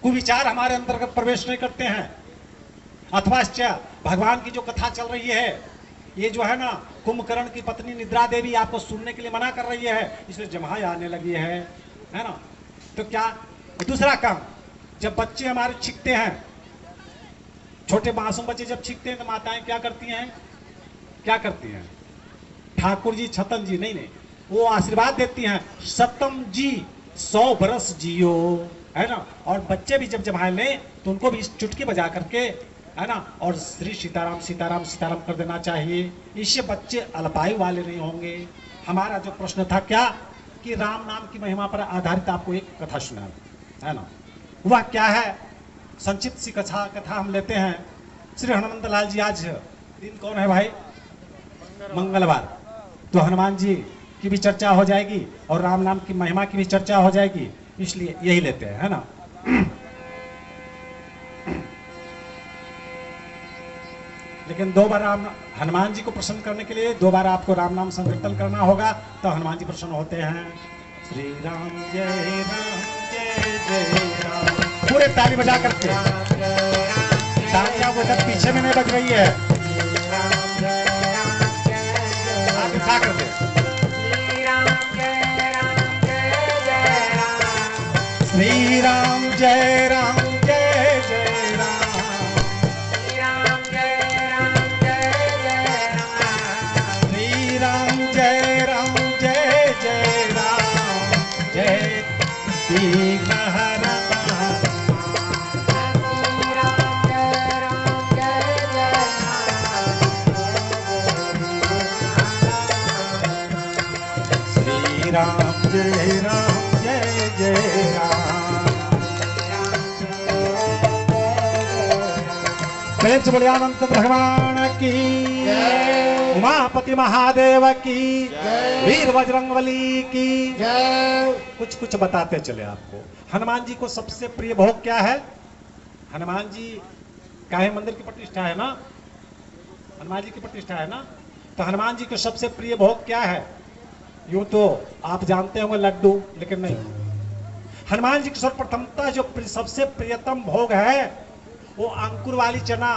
कुविचार हमारे अंतर्गत प्रवेश नहीं करते हैं। अथवा भगवान की जो कथा चल रही है, ये जो है ना, कुंभकर्ण की पत्नी निद्रा देवी आपको सुनने के लिए मना कर रही है, इसलिए जमाई आने लगी है ना। तो क्या दूसरा काम, जब बच्चे हमारे छिकते हैं, छोटे मासूम बच्चे जब छिकते हैं तो माताएं क्या करती हैं? क्या करती हैं? ठाकुर जी, छतन जी, नहीं, वो आशीर्वाद देती हैं, सतम जी 100 बरस जियो, है ना। और बच्चे भी जब जमाए लें तो उनको भी इस चुटकी बजा करके, है ना, और श्री सीताराम सीताराम सीताराम कर देना चाहिए। इससे बच्चे अल्पायु वाले नहीं होंगे। हमारा जो प्रश्न था क्या, कि राम नाम की महिमा पर आधारित आपको एक कथा सुना, है ना। वह क्या है? संक्षिप्त सी कथा हम लेते हैं। श्री हनुमंत लाल जी, आज दिन कौन है भाई? मंगलवार। तो हनुमान जी की भी चर्चा हो जाएगी और राम नाम की महिमा की भी चर्चा हो जाएगी, इसलिए यही लेते हैं, है ना। लेकिन 2 बार हनुमान जी को प्रसन्न करने के लिए 2 बार आपको राम नाम संकीर्तन करना होगा, तो हनुमान जी प्रसन्न होते हैं। श्री राम जय राम, पूरे ताली बजा करके। तालियां वो तक पीछे में नहीं बज रही है, आप उठा करके। श्री राम जय राम जय जय राम, श्री राम जय राम जय जय राम, जय दीन हर श्री राम जय जय राम। प्रेम से बोलिए अनंत भगवान की, उमापति महादेव की, वीर बजरंगबली की। कुछ बताते चले आपको। हनुमान जी को सबसे प्रिय भोग क्या है? हनुमान जी काहे मंदिर की प्रतिष्ठा है ना, हनुमान जी की प्रतिष्ठा है ना। तो हनुमान जी को सबसे प्रिय भोग क्या है? यूं तो आप जानते होंगे लड्डू, लेकिन नहीं, हनुमान जी की सर्वप्रथमता जो सबसे प्रियतम भोग है वो अंकुर वाली चना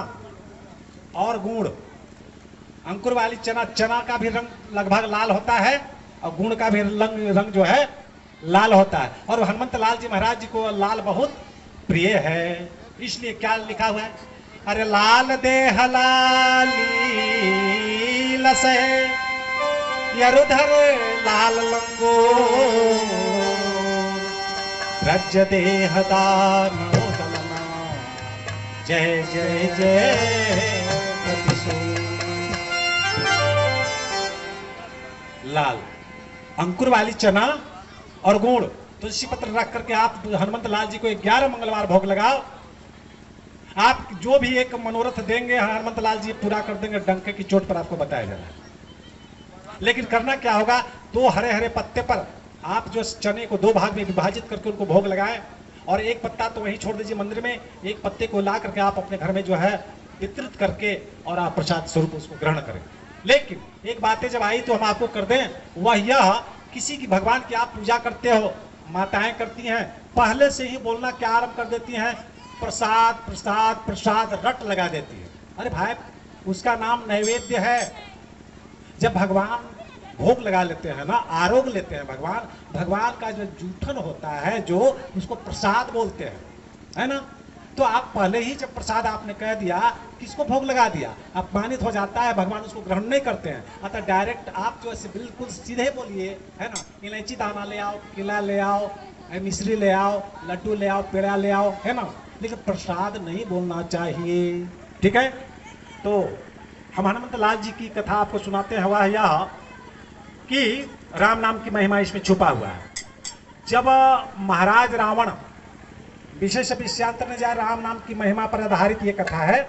और गुड़। अंकुर वाली चना का भी रंग लगभग लाल होता है और गुड़ का भी रंग जो है लाल होता है। और हनुमंत लाल जी महाराज जी को लाल बहुत प्रिय है, इसलिए क्या लिखा हुआ है? अरे लाल देह लाली लसे यरुधर लाल लंगो, ब्रज देह दानो दलना, जय जय जय लाल। अंकुर वाली चना और गुड़, तुलसी पत्र रख करके आप हनुमंत लाल जी को 11 मंगलवार भोग लगाओ। आप जो भी एक मनोरथ देंगे हनुमंत लाल जी पूरा कर देंगे, डंके की चोट पर आपको बताया जाना। लेकिन करना क्या होगा? 2 हरे हरे पत्ते पर आप जो चने को 2 भाग में विभाजित करके उनको भोग लगाएं, और एक पत्ता तो वहीं छोड़ दीजिए मंदिर में, एक पत्ते को ला करके आप अपने घर में जो है वितरित करके और आप प्रसाद स्वरूप उसको ग्रहण करें। लेकिन एक बातें जब आई तो हम आपको कर दें, वह यह, किसी की भगवान की आप पूजा करते हो, माताएं करती हैं, पहले से ही बोलना क्या आरंभ कर देती हैं? प्रसाद प्रसाद प्रसाद रट लगा देती है। अरे भाई, उसका नाम नैवेद्य है। जब भगवान भोग लगा लेते हैं ना, आरोग लेते हैं भगवान का जो जूठन होता है, जो उसको प्रसाद बोलते हैं, है ना। तो आप पहले ही जब प्रसाद आपने कह दिया, किसको भोग लगा दिया, अपमानित हो जाता है, भगवान उसको ग्रहण नहीं करते हैं। अतः डायरेक्ट आप जो ऐसे बिल्कुल सीधे बोलिए, है ना, इलायची दाना ले आओ, केला ले आओ, मिश्री ले आओ, लड्डू ले आओ, पेड़ा ले आओ, है ना, लेकिन प्रसाद नहीं बोलना चाहिए। ठीक है। तो हम हनुमंत लाल जी की कथा आपको सुनाते हैं। वह यह कि राम नाम की महिमा इसमें छुपा हुआ है। जब महाराज रावण, विशेष विषयांतर ने जाए, राम नाम की महिमा पर आधारित ये कथा है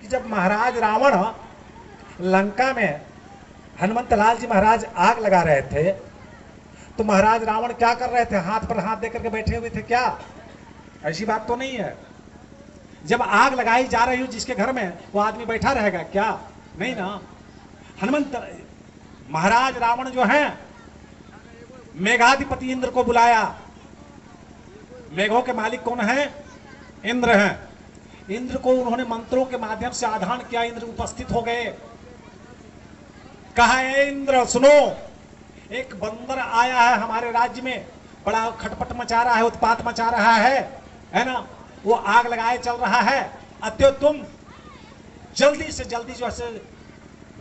कि जब महाराज रावण लंका में हनुमंत लाल जी महाराज आग लगा रहे थे, तो महाराज रावण क्या कर रहे थे? हाथ पर हाथ देकर के बैठे हुए थे क्या? ऐसी बात तो नहीं है। जब आग लगाई जा रही हो जिसके घर में, वो आदमी बैठा रहेगा क्या? नहीं ना। हनुमंत महाराज रावण जो है, मेघाधिपति इंद्र को बुलाया। मेघों के मालिक कौन है? इंद्र हैं। इंद्र को उन्होंने मंत्रों के माध्यम से आधान किया, इंद्र उपस्थित हो गए। कहा है इंद्र सुनो, एक बंदर आया है हमारे राज्य में, बड़ा खटपट मचा रहा है, उत्पात मचा रहा है ना, वो आग लगाए चल रहा है। अतः तुम जल्दी से जल्दी जो है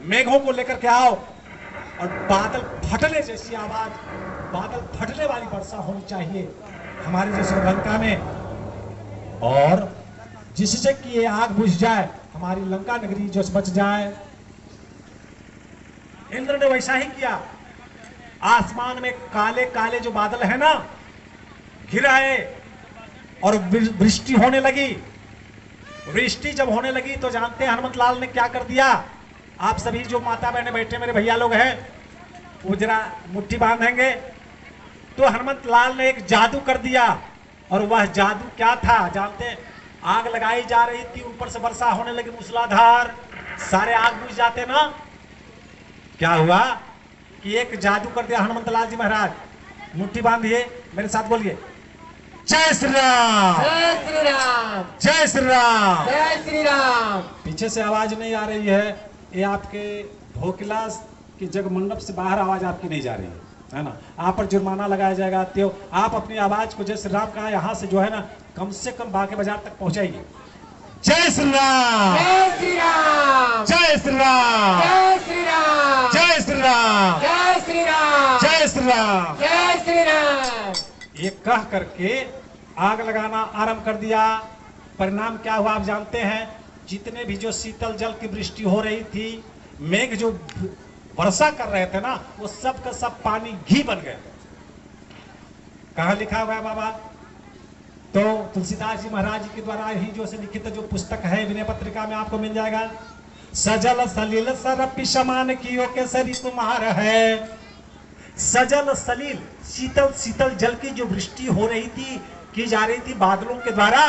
मेघों को लेकर के आओ और बादल फटने जैसी आवाज, बादल फटने वाली वर्षा होनी चाहिए हमारे जैसे लंका में, और जिससे कि ये आग बुझ जाए, हमारी लंका नगरी जो बच जाए। इंद्र ने वैसा ही किया। आसमान में काले काले जो बादल है ना घिर आए और वृष्टि होने लगी। वृष्टि जब होने लगी तो जानते हैं हनुमत लाल ने क्या कर दिया। आप सभी जो माता बहने बैठे मेरे भैया लोग हैं वो जरा मुट्ठी बांधेंगे। तो हनुमत लाल ने एक जादू कर दिया, और वह जादू क्या था जानते हैं? आग लगाई जा रही थी, ऊपर से वर्षा होने लगी मूसलाधार, सारे आग बुझ जाते ना। क्या हुआ कि एक जादू कर दिया हनुमत लाल जी महाराज। मुट्ठी बांधिए, मेरे साथ बोलिए, जय श्री राम, जय श्री राम, जय श्री राम, जय श्री राम। पीछे से आवाज नहीं आ रही है, ये आपके ढोकला की जग मंडप से बाहर आवाज आपकी नहीं जा रही है ना। आप पर जुर्माना लगाया जाएगा। तो आप अपनी आवाज को जय श्री राम कहा यहाँ से जो है ना कम से कम बाके बाजार तक पहुंचाइए। जय श्री राम, जय श्री राम, जय श्री राम, जय श्री राम, जय श्री राम, जय श्री राम, जय श्री राम, जय श्री राम। ये कह करके आग लगाना आरंभ कर दिया। परिणाम क्या हुआ आप जानते हैं? जितने भी जो शीतल जल की वृष्टि हो रही थी, मेघ जो वर्षा कर रहे थे ना, वो सब का सब पानी घी बन गए। कहाँ लिखा हुआ है बाबा? तो तुलसीदास जी महाराज जी के द्वारा ही जो से लिखित जो पुस्तक है विनय पत्रिका में आपको मिल जाएगा। सजल सलील सरपि समान कियो केसरी तुम्हार है। सजल सलील शीतल शीतल जल की जो वृष्टि हो रही थी, की जा रही थी बादलों के द्वारा,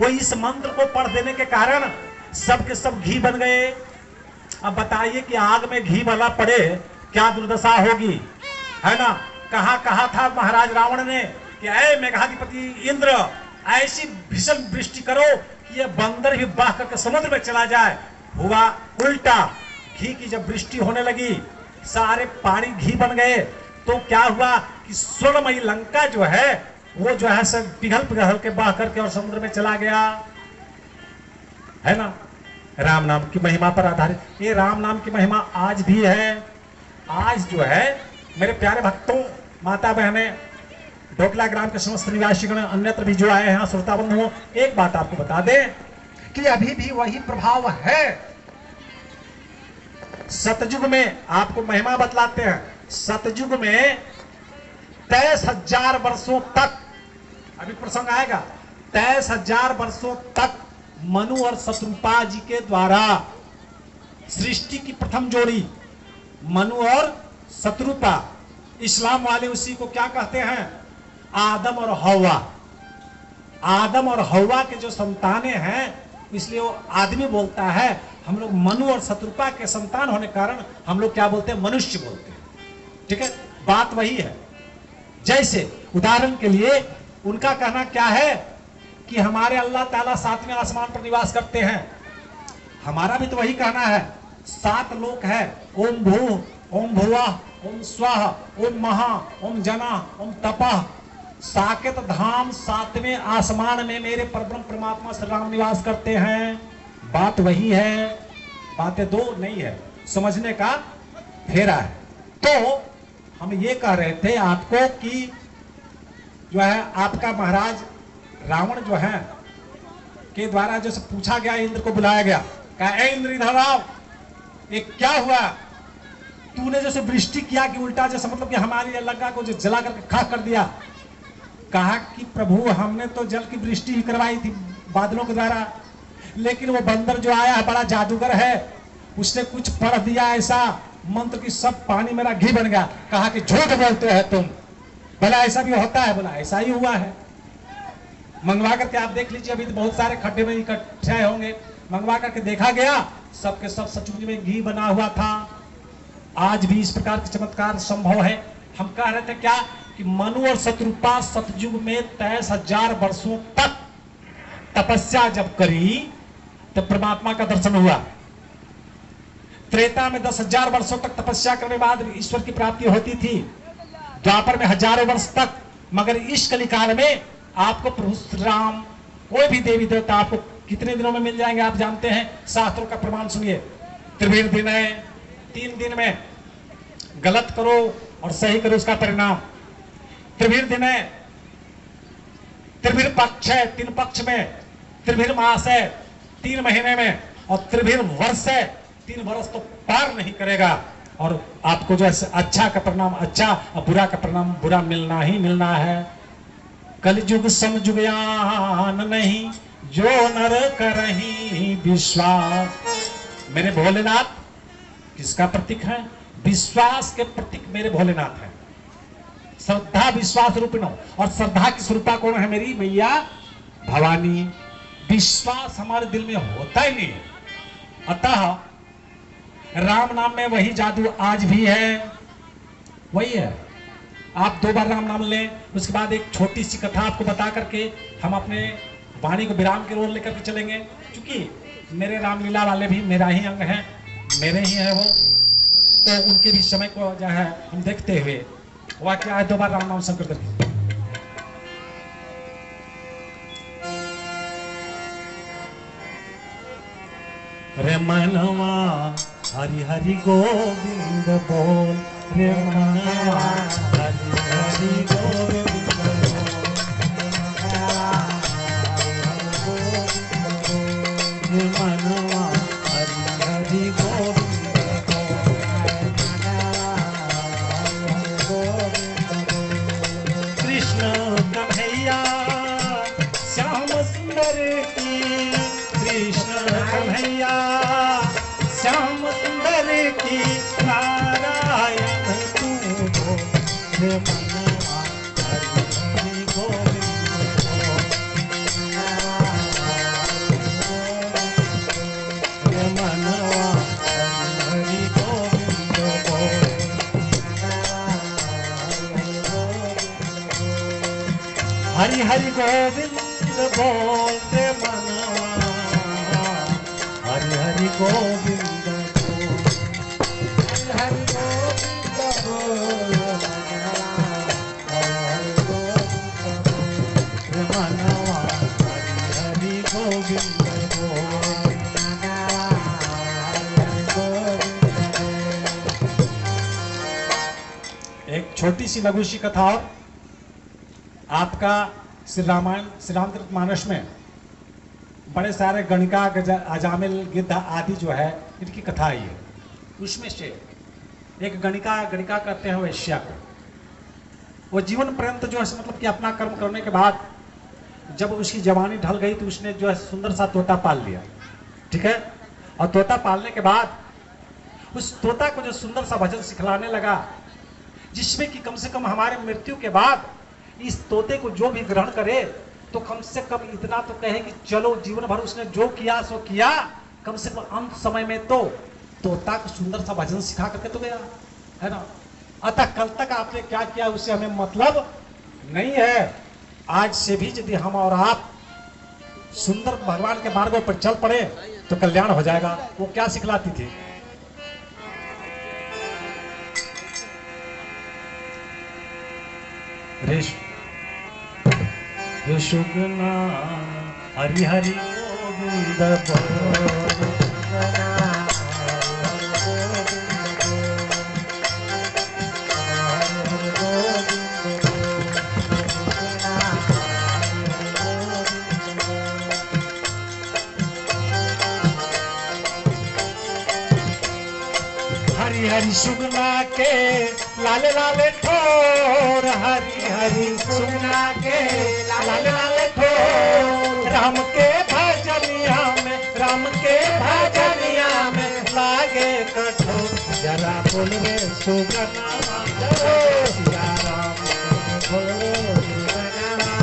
वो इस मंत्र को पढ़ देने के कारण सब के सब घी बन गए। अब बताइए कि आग में घी भला पड़े क्या दुर्दशा होगी, है ना। कहा था महाराज रावण ने कि ऐ मेघाधिपति इंद्र, ऐसी भीषण वृष्टि करो कि ये बंदर भी बह करके समुद्र में चला जाए। हुआ उल्टा, घी की जब वृष्टि होने लगी, सारे पानी घी बन गए। तो क्या हुआ कि स्वर्णमयी लंका जो है वो जो है सब पिघल पिघल के बह करके और समुद्र में चला गया, है ना। राम नाम की महिमा पर आधारित ये राम नाम की महिमा आज भी है। आज जो है मेरे प्यारे भक्तों, माता बहने, ढोकला ग्राम के समस्त निवासीगण, अन्यत्र भी जो आए हैं श्रोता बंधुओं, एक बात आपको बता दें कि अभी भी वही प्रभाव है। सतयुग में आपको महिमा बतलाते हैं, सतयुग में 23,000 वर्षों तक, अभी प्रसंग आएगा, 23,000 वर्षों तक मनु और शत्रुपा जी के द्वारा सृष्टि की प्रथम जोड़ी मनु और शत्रुपा, इस्लाम वाले उसी को क्या कहते हैं? आदम और हव्वा। आदम और हव्वा के जो संतानें हैं, इसलिए वो आदमी बोलता है। हम लोग मनु और शत्रुपा के संतान होने के कारण हम लोग क्या बोलते हैं? मनुष्य बोलते हैं। ठीक है, बात वही है। जैसे उदाहरण के लिए उनका कहना क्या है कि हमारे अल्लाह ताला 7वें आसमान पर निवास करते हैं। हमारा भी तो वही कहना है, 7 लोक है। ओम भू, ओम भुवा, ओम स्वाहा, ओम महा, ओम जना, ओम तपह। साकेत धाम 7वें आसमान में मेरे परब्रह्म परमात्मा श्री राम निवास करते हैं। बात वही है, बातें दो नहीं है, समझने का फेरा है। तो हम ये कह रहे थे आपको कि जो है आपका महाराज रावण जो है के द्वारा जो पूछा गया, इंद्र को बुलाया गया, कहा ए इंद्र इधर आओ, ये क्या हुआ? तूने जैसे वृष्टि किया कि उल्टा जैसे मतलब कि हमारी लंका को जो जला करके खाक कर दिया। कहा कि प्रभु हमने तो जल की वृष्टि ही करवाई थी बादलों के द्वारा, लेकिन वो बंदर जो आया है बड़ा जादूगर है, उसने कुछ पढ़ दिया ऐसा मंत्र की सब पानी मेरा घी बन गया। कहा कि झूठ बोलते हैं तुम, भला ऐसा भी होता है? बोला ऐसा ही हुआ है। मंगवा करके आप देख लीजिए, अभी तो बहुत सारे खड्डे में इकट्ठे होंगे, मंगवा करके देखा गया, सबके सब सचमुच में घी बना हुआ था। आज भी इस प्रकार के चमत्कार संभव है। हम कह रहे थे क्या कि मनु और शत्रुपा सतयुग में 23,000 वर्षों तक तपस्या जब करी तब परमात्मा का दर्शन हुआ। त्रेता में 10,000 वर्षों तक तपस्या करने के बाद ईश्वर की प्राप्ति होती थी, द्वापर में हजारों वर्ष तक। मगर इस कलिकाल में आपको प्रभु श्री राम, कोई भी देवी देवता आपको कितने दिनों में मिल जाएंगे आप जानते हैं। शास्त्रों का प्रमाण सुनिए, त्रिवीर दिन है, 3 दिन में गलत करो और सही करो उसका परिणाम। त्रिवीर दिन है, त्रिवीर पक्ष है, 3 पक्ष में, त्रिवीर मास है 3 महीने में, और त्रिवीर वर्ष है, 3 वर्ष तो पार नहीं करेगा। और आपको जो है अच्छा का परिणाम अच्छा और बुरा का परिणाम बुरा मिलना ही मिलना है। कलयुग समजुगयान नहीं, जो नर करही विश्वास। मेरे भोलेनाथ किसका प्रतीक है? विश्वास के प्रतीक मेरे भोलेनाथ है। श्रद्धा विश्वास रूपिणो, और श्रद्धा की स्वरूपा कौन है? मेरी मैया भवानी। विश्वास हमारे दिल में होता ही नहीं है। अतः राम नाम में वही जादू आज भी है, वही है। आप 2 बार राम नाम लें, उसके बाद एक छोटी सी कथा आपको बता करके हम अपने वाणी को विराम की ओर लेकर के चलेंगे। क्योंकि मेरे रामलीला वाले भी मेरा ही अंग है, मेरे ही है वो, तो उनके भी समय को जो है हम देखते हुए हुआ क्या है। 2 बार राम नाम संकीर्तन करके रे मनवा हरि हरि गोविंद बोल, रे मनवा हरि हरि गोविंद बोल, रे मनवा हरि हरि गोविंद बोल। कृष्ण कन्हैया श्याम सुंदर की, कृष्ण कन्हैया श्याम सुंदर की, नारायण तू बोल, रे मनवा हरि हरि गोविंद बोल, रे मनवा हरि हरि गोविंद बोल। हरि हरि गोविंद बोल, रे मनवा हरि हरि गोविंद बोल, हरि गोविंद बोल, हरि गोविंद बोल, रे मनवा हरि हरि गोविंद बोल, हरि गोविंद बोल। एक छोटी सी लघु सी कथा और आपका श्री रामायण श्री रामचरितमानस में बड़े सारे गणिका अजामिल गिद्ध आदि जो है इनकी कथा आई है। उसमें से एक गणिका कहते हैं वैश्या को, वो जीवन पर्यंत जो है मतलब कि अपना कर्म करने के बाद जब उसकी जवानी ढल गई तो उसने जो है सुंदर सा तोता पाल लिया, ठीक है। और तोता पालने के बाद उस तोता को जो सुंदर सा भजन सिखलाने लगा, जिसमें कि कम से कम हमारे मृत्यु के बाद इस तोते को जो भी ग्रहण करे तो कम से कम इतना तो कहे कि चलो जीवन भर उसने जो किया सो किया, कम से कम अंत समय में तो तोता को सुंदर सा भजन सिखा करके तो गया है ना। अतः कल तक आपने क्या किया उससे हमें मतलब नहीं है। आज से भी यदि हम और आप सुंदर भगवान के मार्गों पर चल पड़े तो कल्याण हो जाएगा। वो क्या सिखलाती थी? सुगना हरि हरि गोविंद बोल, हरि हरि सुगना के लाले लाले ठोर, हरि हरि सुगना के लाले लाले ठोर, राम के भजनिया में, राम के भजनिया में लागे कठोर। जरा बोल रे सुगना जय सिया राम, बोल रे सुगना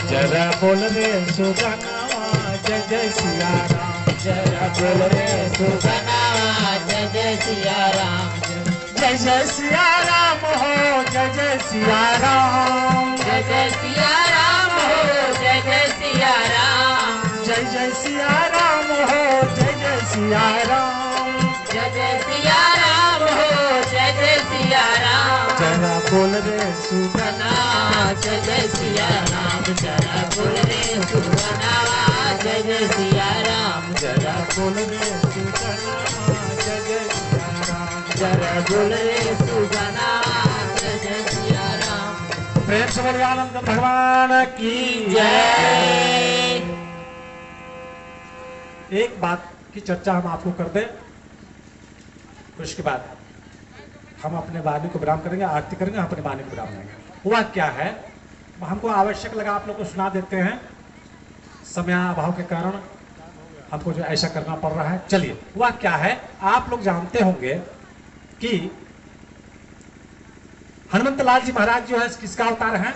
जरा बोल रे सुगना जय जय सिया राम, जरा बोल रे सुगना जय जय सिया राम, जय जय सिया राम हो, जय जय सिया राम, जय जय सिया राम हो, जय जय सिया राम हो, जय जय सिया राम। जय जय सिया राम हो, जय जय सिया राम। जरा बोल रे सुगना, जय जय सिया राम, जरा बोल रे सुगना। जय जय सिया राम, जरा बोल रे सुगना, जय जय सिया राम। जरा बोल रे सुगना। जय जय सिया राम। प्रेम से बोलिए आनंद भगवान की जय। एक बात की चर्चा हम आपको कर दें, उसके बाद हम अपने वाणी को विराम करेंगे, आरती करेंगे, अपने वाणी को विराम देंगे। हुआ क्या है, हमको आवश्यक लगा आप लोग को सुना देते हैं, समय अभाव के कारण हमको जो ऐसा करना पड़ रहा है। चलिए, हुआ क्या है, आप लोग जानते होंगे कि हनुमंत लाल जी महाराज जो है किसका अवतार हैं,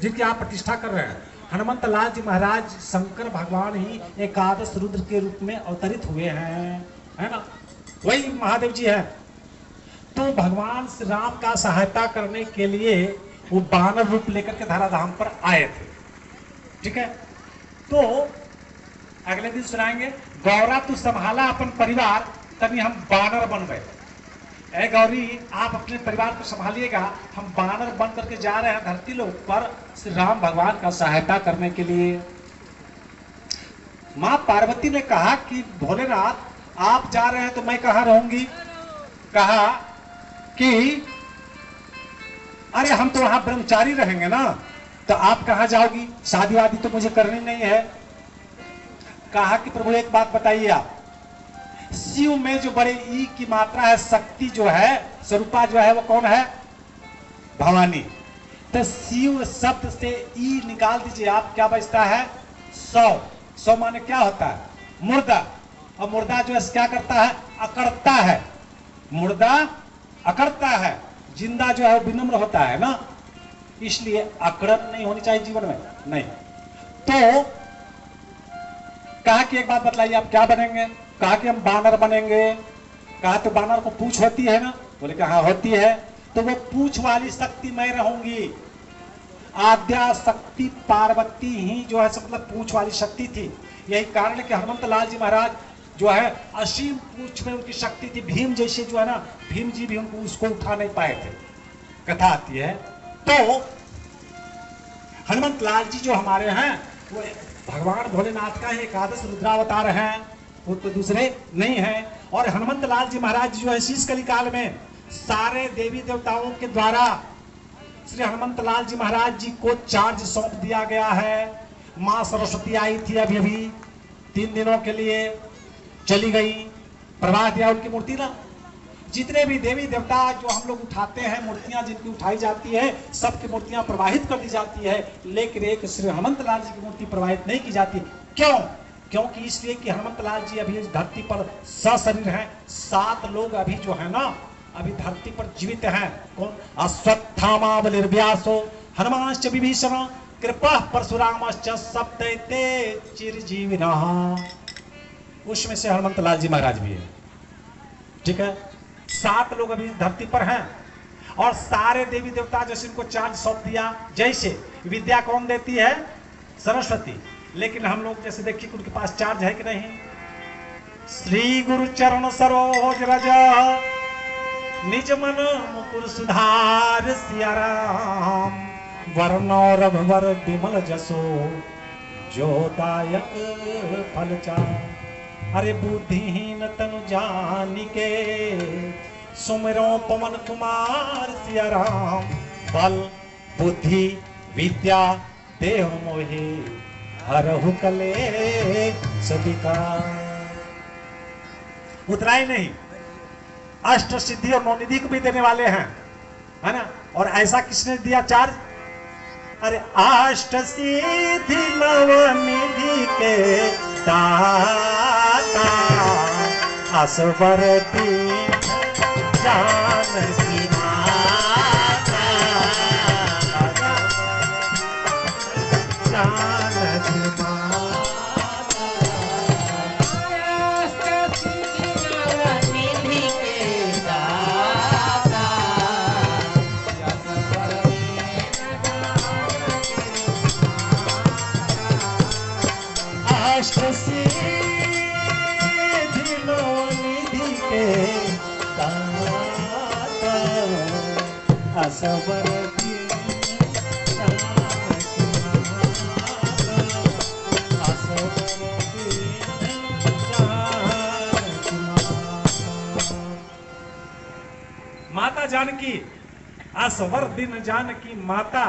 जिनकी आप प्रतिष्ठा कर रहे हैं। हनुमंत लाल जी महाराज शंकर भगवान ही एकादश रुद्र के रूप में अवतरित हुए हैं, है ना, वही महादेव जी हैं। तो भगवान श्री राम का सहायता करने के लिए वो बानर रूप लेकर के धराधाम पर आए थे, ठीक है। तो अगले दिन सुनाएंगे, गौरा तू संभाला अपन परिवार, तभी हम बानर बन गए। ऐ गौरी, आप अपने परिवार को संभालिएगा, हम बानर बन करके जा रहे हैं धरती लोक पर श्री राम भगवान का सहायता करने के लिए। मां पार्वती ने कहा कि भोलेनाथ आप जा रहे हैं तो मैं कहां रहूंगी। कहा कि अरे हम तो वहां ब्रह्मचारी रहेंगे ना, तो आप कहां जाओगी, शादी वादी तो मुझे करनी नहीं है। कहा कि प्रभु एक बात बताइए, आप शिव में जो बड़े ई की मात्रा है, शक्ति जो है, स्वरूपा जो है, वो कौन है, भवानी। तो शिव शब्द से ई निकाल दीजिए आप, क्या बचता है, सौ। सौ माने क्या होता है, मुर्दा। और मुर्दा जो है क्या करता है, अकड़ता है। मुर्दा अकड़ता है, जिंदा जो है विनम्र होता है ना, इसलिए अकड़न नहीं होनी चाहिए जीवन में, नहीं। तो कहा कि एक बात बतलाइए आप क्या बनेंगे। कहा कि हम बानर बनेंगे। कहा तो बानर को पूंछ होती है ना, बोले कि हाँ होती है। तो वो पूंछ वाली शक्ति मैं रहूंगी। आद्या शक्ति पार्वती ही जो है मतलब पूंछ वाली शक्ति थी। यही कारण है कि हनुमंत लाल जी महाराज जो है असीम पूंछ में उनकी शक्ति थी। भीम जैसे जो है ना, भीम जी भी उनको उसको उठा नहीं पाए थे, कथा आती है। तो हनुमंत लाल जी जो हमारे हैं वो भगवान भोलेनाथ का ही एकादश रुद्रावतार हैं, वो तो दूसरे नहीं हैं। और हनुमंत लाल जी महाराज जो है शीश कली काल में सारे देवी देवताओं के द्वारा श्री हनुमंत लाल जी महाराज जी को चार्ज सौंप दिया गया है। माँ सरस्वती आई थी अभी अभी 3 दिनों के लिए, चली गई, प्रवाह दिया उनकी मूर्ति ना। जितने भी देवी देवता जो हम लोग उठाते हैं, मूर्तियां जिनकी उठाई जाती है, सबकी मूर्तियां प्रवाहित कर दी जाती है, लेकिन एक श्री हनुमंत लाल जी की मूर्ति प्रवाहित नहीं की जाती। क्यों? क्योंकि इसलिए कि हनुमंत लाल जी अभी इस धरती पर सशरीर हैं। 7 लोग अभी जो है ना, अभी धरती पर जीवित हैं। कौन? अश्वत्थामा बलिर्व्यासो हनुमांश्च विभीषण कृपा परशुरामश्च सप्तैते चिरजीविनः। उसमें से हनुमंत लाल जी महाराज भी है, ठीक है। 7 लोग अभी धरती पर हैं और सारे देवी देवता जैसे इनको चार्ज सौंप दिया। जैसे विद्या कौन देती है? सरस्वती। लेकिन हम लोग जैसे देखिए उनके पास चार्ज है कि नहीं। श्री गुरु चरण सरोज रज निज मन मुकुर सुधार सिया राम। वर्ण रघुवर विमल जसो जो दायक फल चार। अरे बुद्धिहीन तनु जानिके सुमिरो पवन कुमार सिया राम। बल बुद्धि विद्या देह मोहि हरहु कले सविकार। उतना ही नहीं, अष्ट सिद्धि और नवनिधि को भी देने वाले हैं, है ना। और ऐसा किसने दिया चार्ज? अरे अष्ट सिद्धि नवनिधि के दाता असवरती जानकी माता। जानकी अष्ट असवर दीन जानकी माता, असवर दीन जानकी माता। माता जानकी, असवर दिन जानकी माता,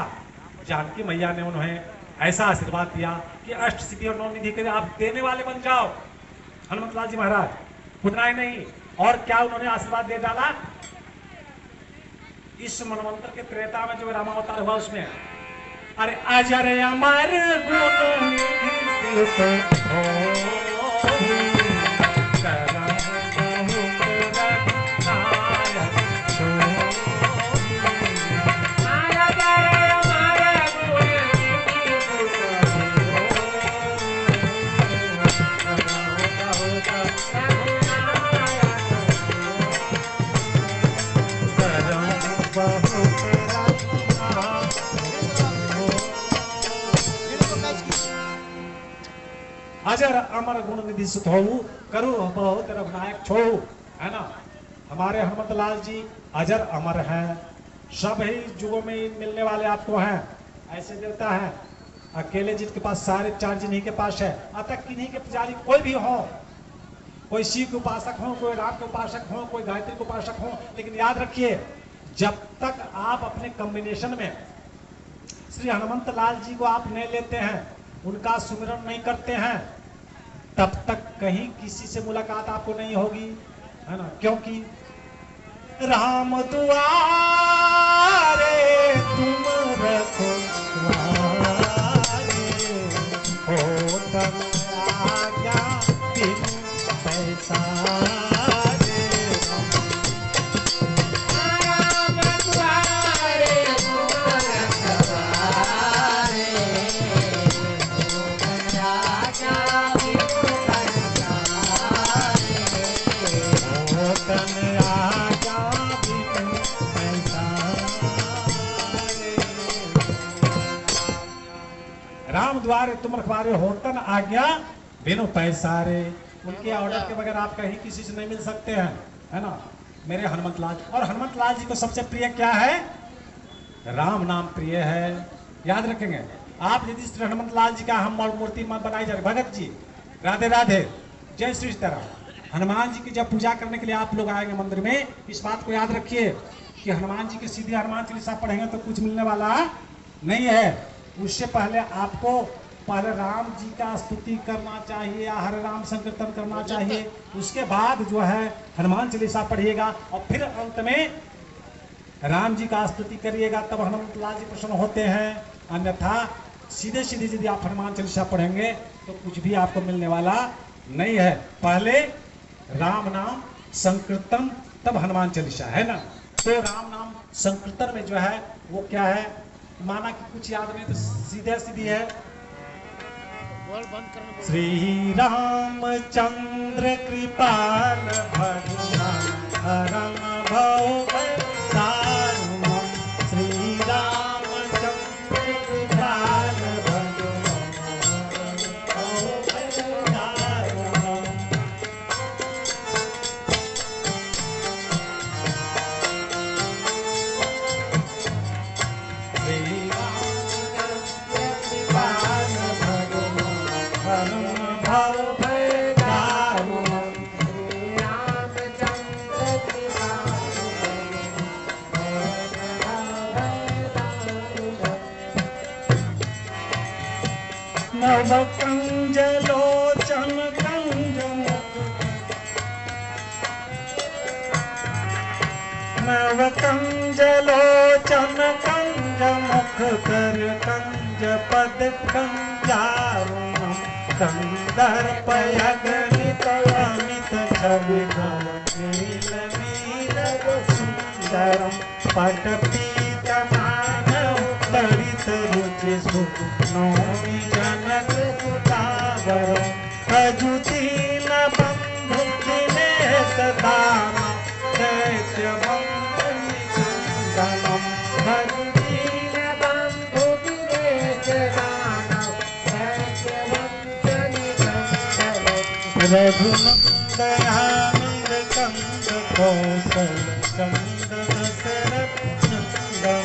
जानकी मैया ने उन्हें ऐसा आशीर्वाद दिया कि अष्ट सिद्धि और नौ निधि के आप देने वाले बन जाओ हनुमंतलाल जी महाराज। उतना ही नहीं, और क्या उन्होंने आशीर्वाद दे डाला, इस मनवंतर के त्रेता में जो रामावतार हुआ उसमें, अरे अजर अमर गुण निधि सिद्ध होई, करम बहुत रखनायक सोई। अजर अमर गुण निधि सुत होऊ, करु बहुत रघुनायक छोऊ, है ना। हमारे हनुमंतलाल जी अजर अमर हैं, सब ही युगों में मिलने वाले आपको हैं। ऐसे देवता हैं अकेले जिनके पास सारे चार्ज इन्हीं के पास है। अतः किन्हीं के पुजारी कोई भी हो, कोई शिव के उपासक हो, कोई राम के उपासक हो, कोई गायत्री के उपासक हो, लेकिन याद रखिए जब तक आप अपने कॉम्बिनेशन में श्री हनुमंत लाल जी को आप नहीं लेते हैं, उनका सुमिरन नहीं करते हैं, तब तक कहीं किसी से मुलाकात आपको नहीं होगी, है ना। क्योंकि राम दुआरे तुम रखवारे, हो तब आज्ञा बिन पैसारे। राम दुआरे तुम रखवारे, हो तब आज्ञा बिन पैसारे। हो तब आज्ञा बिन पैसारे। राम द्वारे तुम रखवारे, होतन आज्ञा बिनु पैसारे। उनके ऑर्डर के बगैर आप कहीं किसी से नहीं मिल सकते हैं, है ना। मेरे हनुमंत लाल, और हनुमंत लाल जी को सबसे प्रिय क्या है, राम नाम प्रिय है। याद रखेंगे आप, यदि श्री हनुमंत लाल जी का हम मूर्ति बनाई जा रही, भगत जी राधे राधे, जय श्री सीताराम। हनुमान जी की जब पूजा करने के लिए आप लोग आएंगे मंदिर में, इस बात को याद रखिए कि हनुमान जी की सीधी हनुमान चालीसा पढ़ेंगे तो कुछ मिलने वाला नहीं है। उससे पहले आपको पहले राम जी का स्तुति करना चाहिए या हरे राम संकीर्तन करना चाहिए, उसके बाद जो है हनुमान चालीसा पढ़िएगा और फिर अंत में राम जी का स्तुति करिएगा, तब हनुमंत लाल जी प्रसन्न होते हैं। अन्यथा सीधे सीधे यदि आप हनुमान चालीसा पढ़ेंगे तो कुछ भी आपको मिलने वाला नहीं है। पहले राम नाम संकीर्तन तब हनुमान चालीसा, है ना। तो राम नाम संकीर्तन में जो है वो क्या है, माना कि कुछ याद नहीं तो सीधे सीधी है, श्री रामचंद्र कृपाल भगवान हरम भव दारुणम, श्री रामचंद्र कृपाल भगवान भव दारुणम। श्री रामचंद्र कृपाल नव कंज लोचन कंज मुख, नव कंज लोचन कंज मुख, कर कंज पद कंजारुणम, कंदर्प अगणित अमित छवि नील नीरव सुंदरम, पटपीतमान तड़ित रुचि सुनोमि जनक सुतावरम, अजुतीन बंधु दिनेश दानम, दैत्य बंधु निकंदनम, अजुतीन बंधु दिनेश दानम, दैत्य बंधु निकंदनम, रघुनंदन कंद कौशल चंद दशरथ नंदन,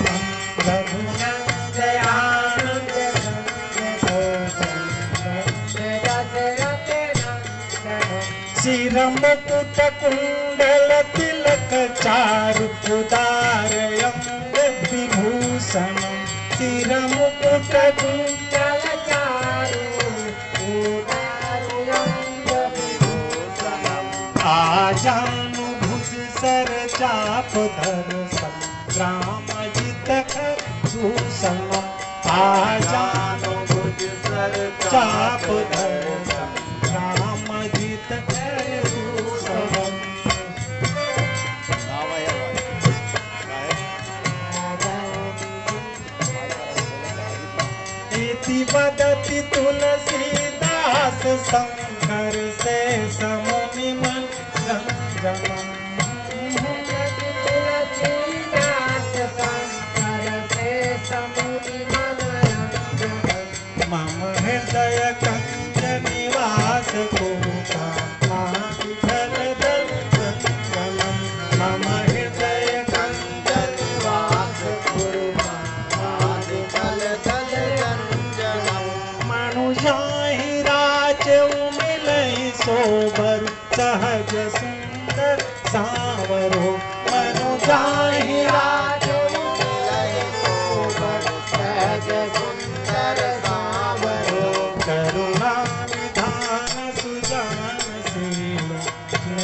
सिर मुकुट कुंडल तिलक चारु उदार अंग विभूषण सिर मुकुट कुंडल चारु उदार अंग विभूषण आजानु भुज सर चाप दर्शन राम जित भूषण आजानु भुज सर चाप दर्शन राम जित भूषण इति वदति तुलसीदास शंकर से समुनि मन रंजनम तुलसीदास शंकर से समुनि मन रंजनम मम हृदय कंज निवास कोटा विठल दर्शनम मम हृदय कंज निवास कोटा विठल दर्शनम मनुजाहि राज उमिलहि सोबर सहज सुंदर सावरो मनुजाहि राज